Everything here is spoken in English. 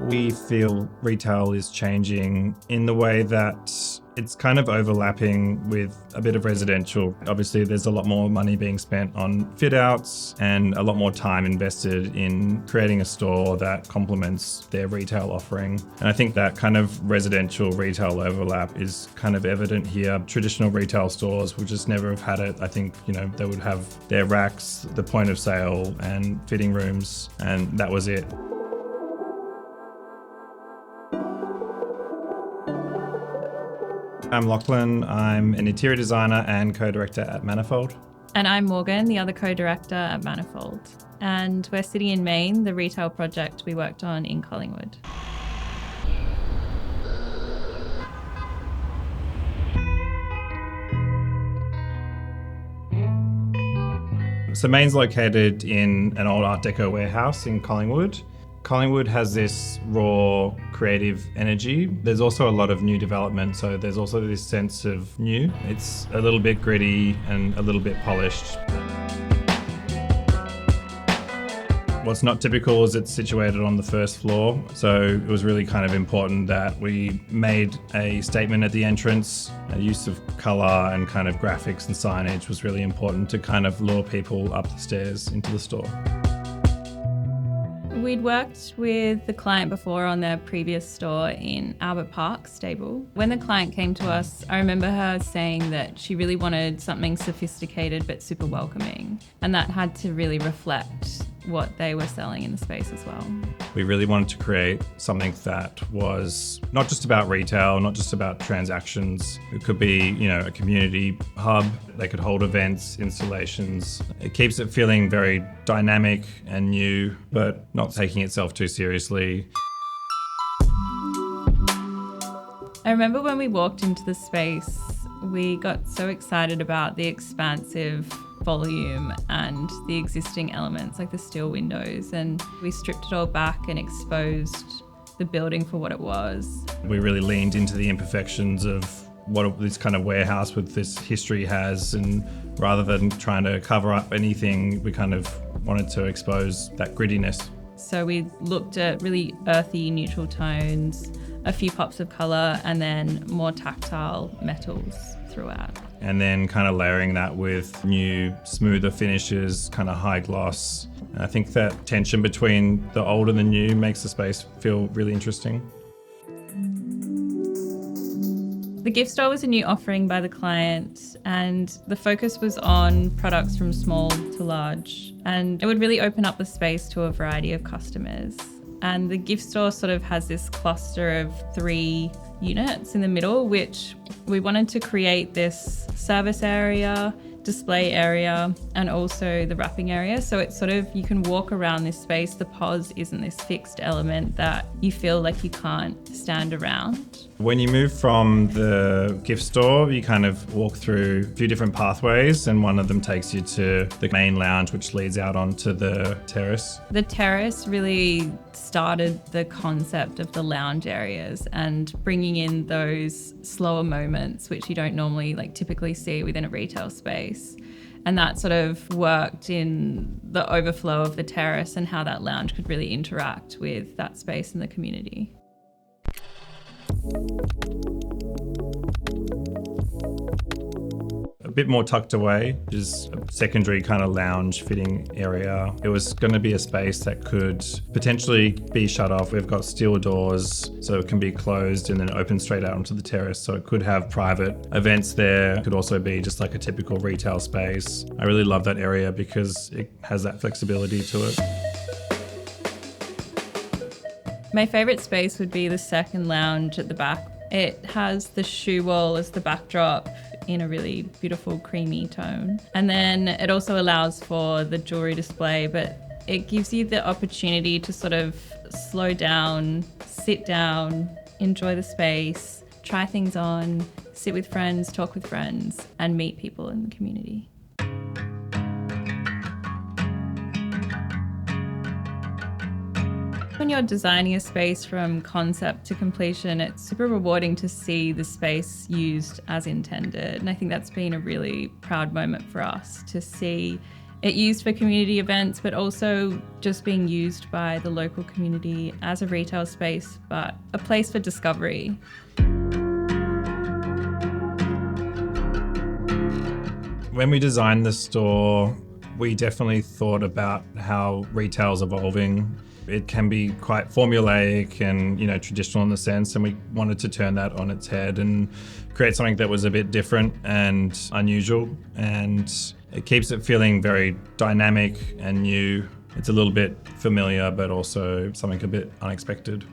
We feel retail is changing in the way that it's kind of overlapping with a bit of residential. Obviously, there's a lot more money being spent on fit outs and a lot more time invested in creating a store that complements their retail offering. And I think that kind of residential retail overlap is kind of evident here. Traditional retail stores would just never have had it. I think, they would have their racks, the point of sale and fitting rooms, and that was it. I'm Lachlan. I'm an interior designer and co-director at Manifold. And I'm Morgan, the other co-director at Manifold. And we're sitting in Maine, the retail project we worked on in Collingwood. So Maine's located in an old Art Deco warehouse in Collingwood. Collingwood has this raw creative energy. There's also a lot of new development, so there's also this sense of new. It's a little bit gritty and a little bit polished. What's not typical is it's situated on the first floor, so it was really kind of important that we made a statement at the entrance. A use of colour and kind of graphics and signage was really important to kind of lure people up the stairs into the store. We'd worked with the client before on their previous store in Albert Park stable. When the client came to us, I remember her saying that she really wanted something sophisticated but super welcoming, and that had to really reflect what they were selling in the space as well. We really wanted to create something that was not just about retail, not just about transactions. It could be, a community hub. They could hold events, installations. It keeps it feeling very dynamic and new, but not taking itself too seriously. I remember when we walked into the space, we got so excited about the expansive volume and the existing elements like the steel windows, and we stripped it all back and exposed the building for what it was. We really leaned into the imperfections of what this kind of warehouse with this history has, and rather than trying to cover up anything, we kind of wanted to expose that grittiness. So we looked at really earthy neutral tones, a few pops of colour, and then more tactile metals throughout. And then kind of layering that with new, smoother finishes, kind of high gloss. And I think that tension between the old and the new makes the space feel really interesting. The gift store was a new offering by the client, and the focus was on products from small to large. And it would really open up the space to a variety of customers. And the gift store sort of has this cluster of 3 units in the middle, which we wanted to create this service area, display area, and also the wrapping area. So it's sort of, you can walk around this space. The pause isn't this fixed element that you feel like you can't stand around. When you move from the gift store, you kind of walk through a few different pathways, and one of them takes you to the main lounge, which leads out onto the terrace. The terrace really started the concept of the lounge areas and bringing in those slower moments, which you don't normally typically see within a retail space. And that sort of worked in the overflow of the terrace and how that lounge could really interact with that space in the community. A bit more tucked away is a secondary kind of lounge fitting area. It was going to be a space that could potentially be shut off. We've got steel doors, so it can be closed and then open straight out onto the terrace. So it could have private events there. It could also be just like a typical retail space. I really love that area because it has that flexibility to it. My favourite space would be the second lounge at the back. It has the shoe wall as the backdrop in a really beautiful creamy tone. And then it also allows for the jewellery display, but it gives you the opportunity to sort of slow down, sit down, enjoy the space, try things on, sit with friends, talk with friends, and meet people in the community. When you're designing a space from concept to completion, it's super rewarding to see the space used as intended. And I think that's been a really proud moment for us to see it used for community events, but also just being used by the local community as a retail space, but a place for discovery. When we designed the store, we definitely thought about how retail's evolving. It can be quite formulaic and, traditional in the sense, and we wanted to turn that on its head and create something that was a bit different and unusual, and it keeps it feeling very dynamic and new. It's a little bit familiar, but also something a bit unexpected.